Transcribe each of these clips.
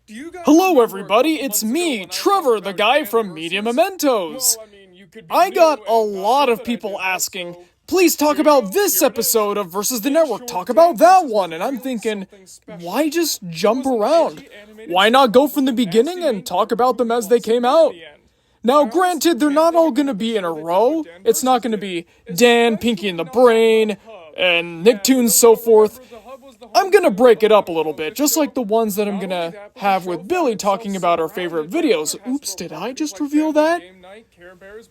Hello everybody, it's me, Trevor, the guy from Media Mementos. I got a lot of people asking, please talk about this episode of Versus the Network, talk about that one, and I'm thinking, why just jump around? Why not go from the beginning and talk about them as they came out? Now, granted, they're not all gonna be in a row. It's not gonna be Dan, Pinky and the Brain, and Nicktoons, so forth. I'm gonna break it up a little bit, just like the ones that I'm gonna have with Billy talking about our favorite videos. Oops, did I just reveal that?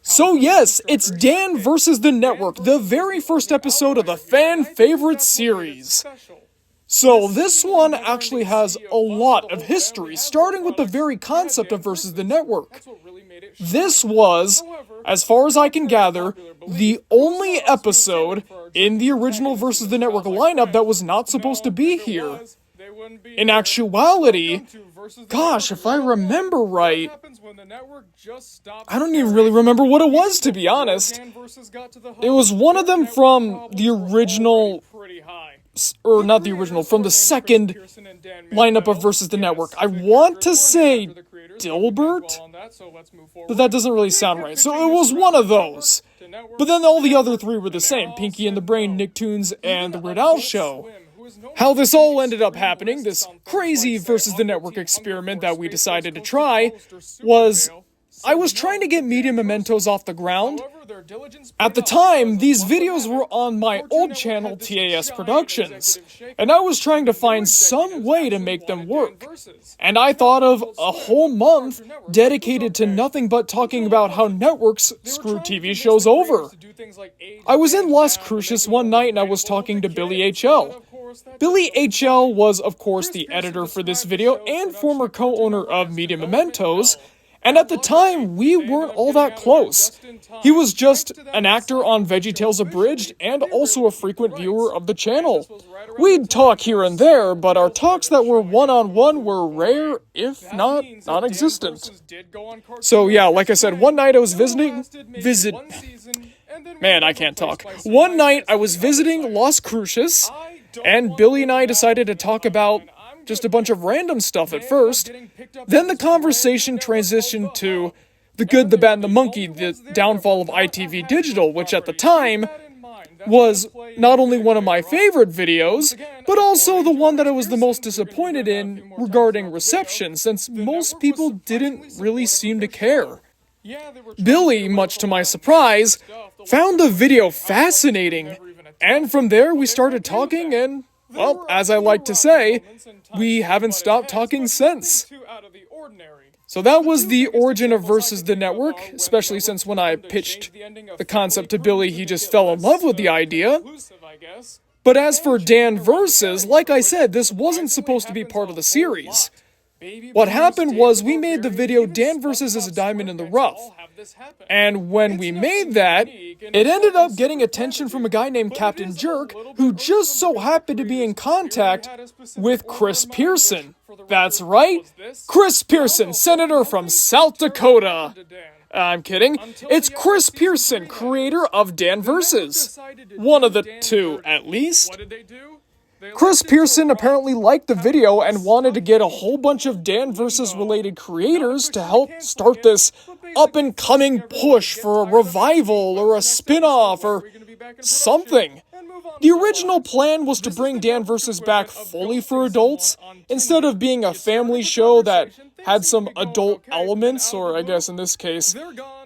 So yes, it's Dan versus the Network, the very first episode of the fan favorite series. So this one actually has a lot of history, starting with the very concept of Versus the Network. This was, as far as I can gather, the only episode in the original Versus the Network lineup that was not supposed to be here. In actuality, gosh, if I remember right, I don't even really remember what it was, to be honest. It was one of them from the original, or not the original, from the second lineup of Versus the Network. I want to say Dilbert, but that doesn't really sound right. So it was one of those. But then all the other three were the same, Pinky and the Brain, Nicktoons, and The Weird Al Show. How this all ended up happening, this crazy Versus the Network experiment that we decided to try, was I was trying to get Media Mementos off the ground. At the time, these videos were on my old channel, TAS Productions, and I was trying to find some way to make them work. And I thought of a whole month dedicated to nothing but talking about how networks screw TV shows over. I was in Las Cruces one night and I was talking to Billy HL. Billy HL was, of course, the editor for this video and former co-owner of Media Mementos, and at the time, we weren't all that close. He was just an actor on VeggieTales Abridged and also a frequent viewer of the channel. We'd talk here and there, but our talks that were one-on-one were rare, if not non-existent. So yeah, like I said, one night I was Man, I can't talk. One night I was visiting Las Cruces, and Billy and I decided to talk about just a bunch of random stuff at first. Then the conversation transitioned to The Good, the Bad, and the Monkey, the downfall of ITV Digital, which at the time was not only one of my favorite videos, but also the one that I was the most disappointed in regarding reception, since most people didn't really seem to care. Billy, much to my surprise, found the video fascinating, and from there we started talking and, well, as I like to say, we haven't stopped talking since. So that was the origin of Versus the Network, especially since when I pitched the concept to Billy, he just fell in love with the idea. But as for Dan Versus, like I said, this wasn't supposed to be part of the series. What happened was we made the video Dan Versus is a Diamond in the Rough. And when we made that, it ended up getting attention from a guy named Captain Jerk, who just so happened to be in contact with Chris Pearson. That's right, Chris Pearson, senator from South Dakota. I'm kidding. It's Chris Pearson, creator of Dan Versus. One of the two, at least. Chris Pearson apparently liked the video and wanted to get a whole bunch of Dan Versus related creators to help start this up-and-coming push for a revival or a spin-off or something. The original plan was to bring Dan Versus back fully for adults, instead of being a family show that had some adult elements, or I guess in this case,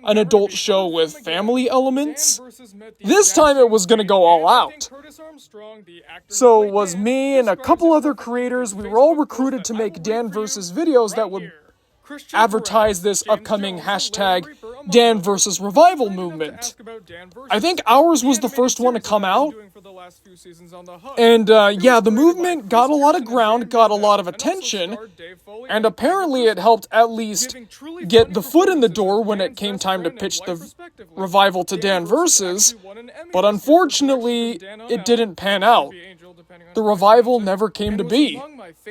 an adult show with family elements. This time it was gonna go all out. So it was me and a couple other creators, we were all recruited to make Dan Versus videos that would advertise this upcoming hashtag Dan Versus Revival movement. I think ours was the first one to come out. And yeah, the movement got a lot of ground, got a lot of attention, and apparently it helped at least get the foot in the door when it came time to pitch the revival to Dan Versus, but unfortunately, it didn't pan out. The revival never came to be.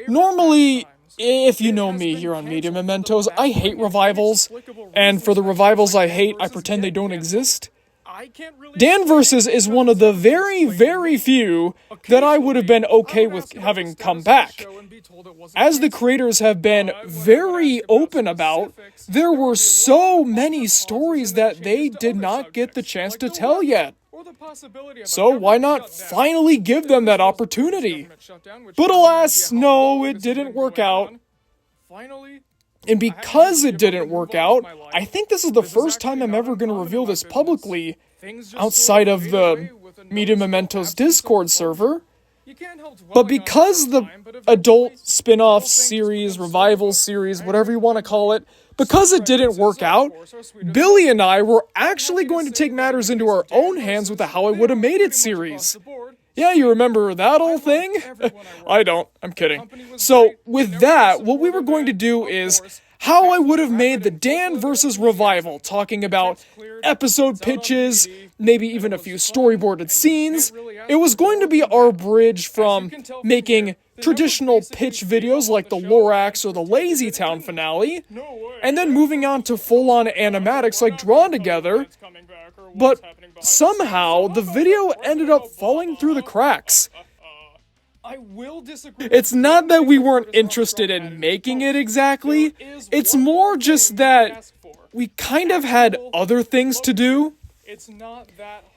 Normally, if you know me here on Media Mementos, I hate revivals, and for the revivals I hate, I pretend they don't exist. Dan Versus is one of the very, very few that I would have been okay with having come back. As the creators have been very open about, there were so many stories that they did not get the chance to tell yet. So why not finally give them that opportunity? But alas, no, it didn't work out. And because it didn't work out, I think this is the first time I'm ever going to reveal this publicly outside of the Media Mementos Discord server. But because the adult spin-off series, revival series, whatever you want to call it, because it didn't work out, Billy and I were actually going to take matters into our own hands with the How I Would Have Made It series. Yeah, you remember that old thing? I don't. I'm kidding. So, with that, what we were going to do is How I Would Have Made the Dan vs. Revival, talking about episode pitches, maybe even a few storyboarded scenes. It was going to be our bridge from making traditional pitch videos like the Lorax or the Lazy Town finale, and then moving on to full-on animatics like Drawn Together, but somehow the video ended up falling through the cracks. It's not that we weren't interested in making it exactly, it's more just that we kind of had other things to do.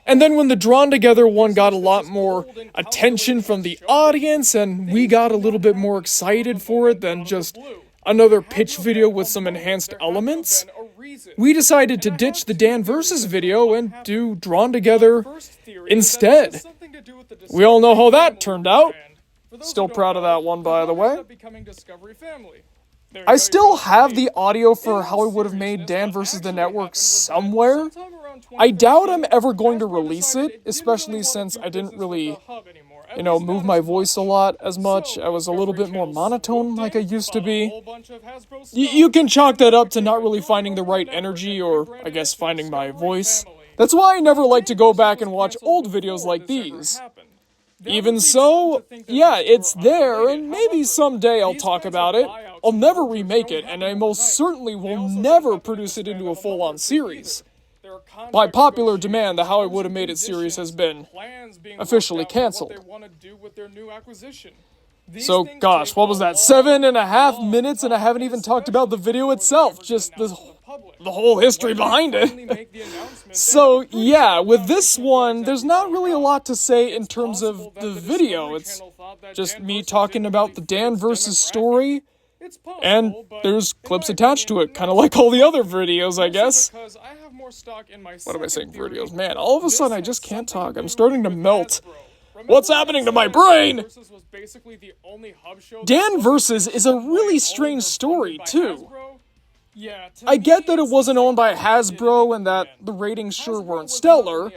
And then when the Drawn Together one got a lot more attention from the audience and we got a little bit more excited for it than just another pitch video with some enhanced elements, we decided to ditch the Dan Versus video and do Drawn Together instead. We all know how that turned out. Still proud of that one, by the way. I still have the audio for How I Would Have Made Dan vs. the Network somewhere. I doubt I'm ever going to release it, especially since I didn't really, move my voice a lot as much. I was a little bit more monotone like I used to be. You can chalk that up to not really finding the right energy or, I guess, finding my voice. That's why I never like to go back and watch old videos like these. Even so, yeah, it's there, and maybe someday I'll talk about it. I'll never remake it, and I most certainly will never produce it into a full-on series. By popular demand, the How I Would Have Made It series has been officially cancelled. So, gosh, what was that, 7.5 minutes, and I haven't even talked about the video itself, just the whole history behind it. So, yeah, with this one, there's not really a lot to say in terms of the video. It's just me talking about the Dan Versus story, and there's clips attached to it, kind of like all the other videos, I guess. What am I saying, videos? Man, all of a sudden I just can't talk. I'm starting to melt. What's happening to my brain? Dan Versus is a really strange story, too. I get that it wasn't owned by Hasbro and that the ratings sure weren't stellar,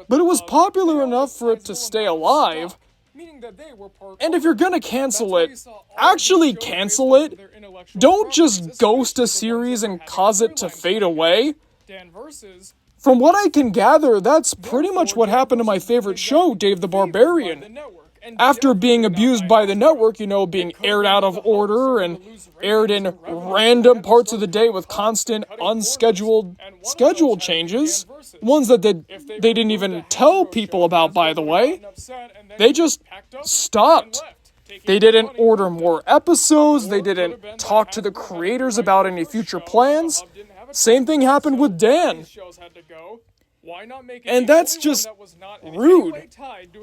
but it was popular enough for it to stay alive. And if you're gonna cancel it, actually cancel it. Don't just ghost a series and cause it to fade away. From what I can gather, that's pretty much what happened to my favorite show, Dave the Barbarian. After being abused by the network, being aired out of order and aired in random parts of the day with constant unscheduled schedule changes, ones that they didn't even tell people about, by the way, they just stopped. They didn't order more episodes, they didn't talk to the creators about any future plans. Same thing happened with Dan. And that's just rude.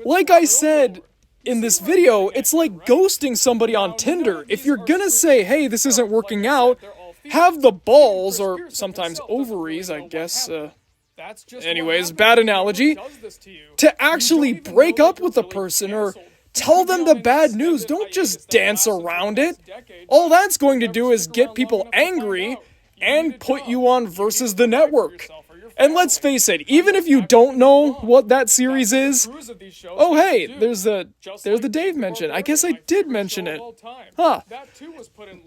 Like I said in this video, it's like ghosting somebody on Tinder. If you're gonna say, hey, this isn't working out, have the balls, or sometimes ovaries, I guess, anyways, bad analogy, to actually break up with the person or tell them the bad news. Don't just dance around it. All that's going to do is get people angry and put you on Versus the Network. And let's face it, even if you don't know what that series is, oh hey, there's the Dave mention. I guess I did mention it. Huh.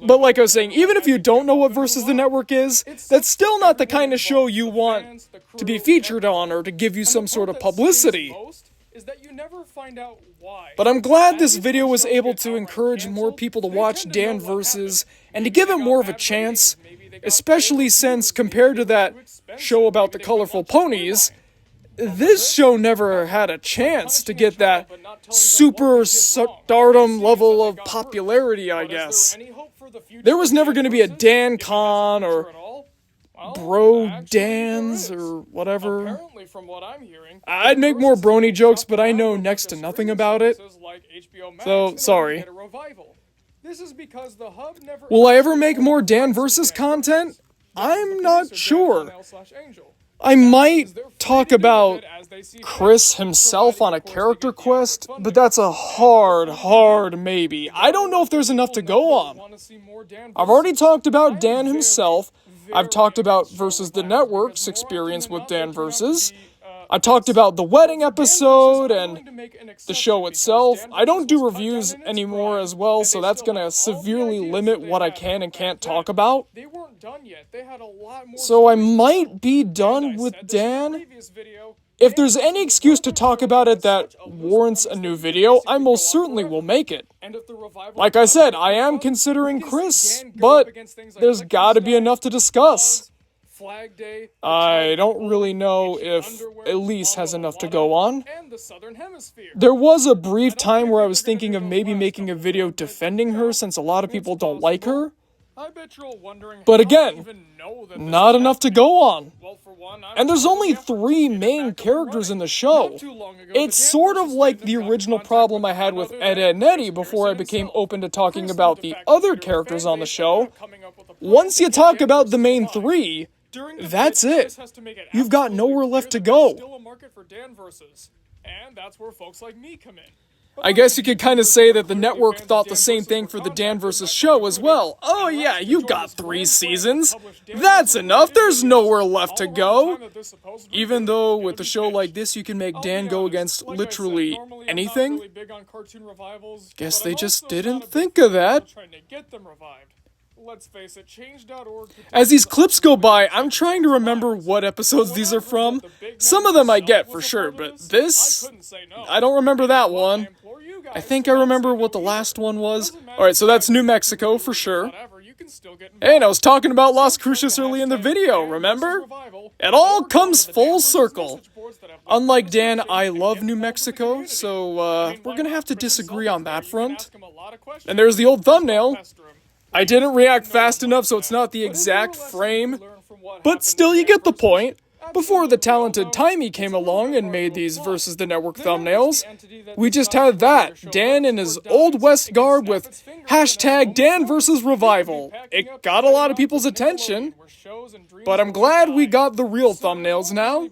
But like I was saying, even if you don't know what Versus the Network is, that's still not the kind of show you want to be featured on or to give you some sort of publicity. But I'm glad this video was able to encourage more people to watch Dan Versus and to give it more of a chance, especially since, compared to that show about the colorful ponies, this show never had a chance to get that super stardom level of popularity, I guess. There was never going to be a Dan Con or Bro Dans or whatever. I'd make more brony jokes, but I know next to nothing about it. So, sorry. Will I ever make more Dan versus content? I'm not sure. I might talk about Chris himself on a character quest, but that's a hard maybe. I don't know if there's enough to go on. I've already talked about Dan himself. I've talked about Versus the Network's experience with Dan Versus. I talked about the wedding episode and the show itself. I don't do reviews anymore as well, so that's gonna severely limit what I can and can't talk about. So I might be done with Dan. If there's any excuse to talk about it that warrants a new video, I most certainly will make it. Like I said, I am considering Chris, but there's gotta be enough to discuss. I don't really know if Elise has enough to go on. There was a brief time where I was thinking of maybe making a video defending her since a lot of people don't like her. But again, not enough to go on. And there's only 3 main characters in the show. It's sort of like the original problem I had with Ed, Edd n Eddy before I became open to talking about the other characters on the show. Once you talk about the main 3, that's it. You've got nowhere left to go. I guess you could kind of say that the network thought the same thing for the Dan vs. show as well. Oh yeah, you got 3 seasons. That's enough, there's nowhere left to go. Even though with a show like this you can make Dan go against literally anything. Guess they just didn't think of that. As these clips go by, I'm trying to remember what episodes these are from. Some of them I get for sure, but this, I don't remember that one. I think I remember what the last one was. Alright, so that's New Mexico for sure. Hey, and I was talking about Las Cruces early in the video, remember? It all comes full circle. Unlike Dan, I love New Mexico, so we're gonna have to disagree on that front. And there's the old thumbnail. I didn't react fast enough, so it's not the exact frame, but still you get the point. Before the talented Timey came along and made these Versus the Network thumbnails, we just had that, Dan in his Old West garb with hashtag Dan versus Revival. It got a lot of people's attention, but I'm glad we got the real thumbnails now.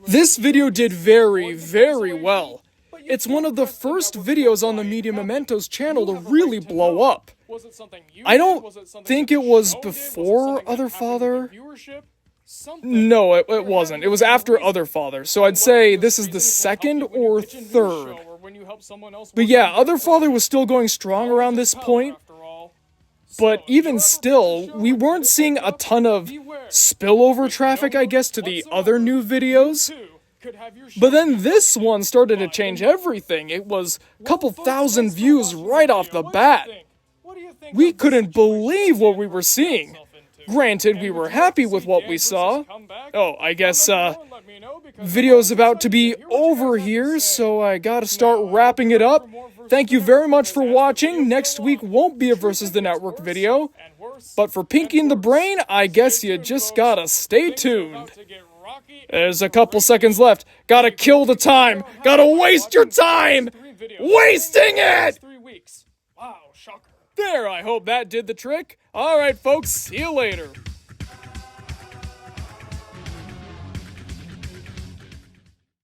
This video did very well. It's one of the first videos on the Media Mementos channel to really blow up. I don't think it was before Other Father. No, it wasn't. It was after Other Father, so I'd say this is the 2nd or 3rd. But yeah, Other Father was still going strong around this point. But even still, we weren't seeing a ton of spillover traffic, I guess, to the other new videos. But then this one started to change everything. It was a couple thousand views right off the bat. We couldn't believe what we were seeing. Granted, we were happy with what we saw. Oh, I guess, video's about to be over here, so I gotta start wrapping it up. Thank you very much for watching. Next week won't be a Versus the Network video. But for Pinky and the Brain, I guess you just gotta stay tuned. There's a couple seconds left. Gotta kill the time. Gotta waste your time! Wasting it! There, I hope that did the trick. Alright folks, see you later.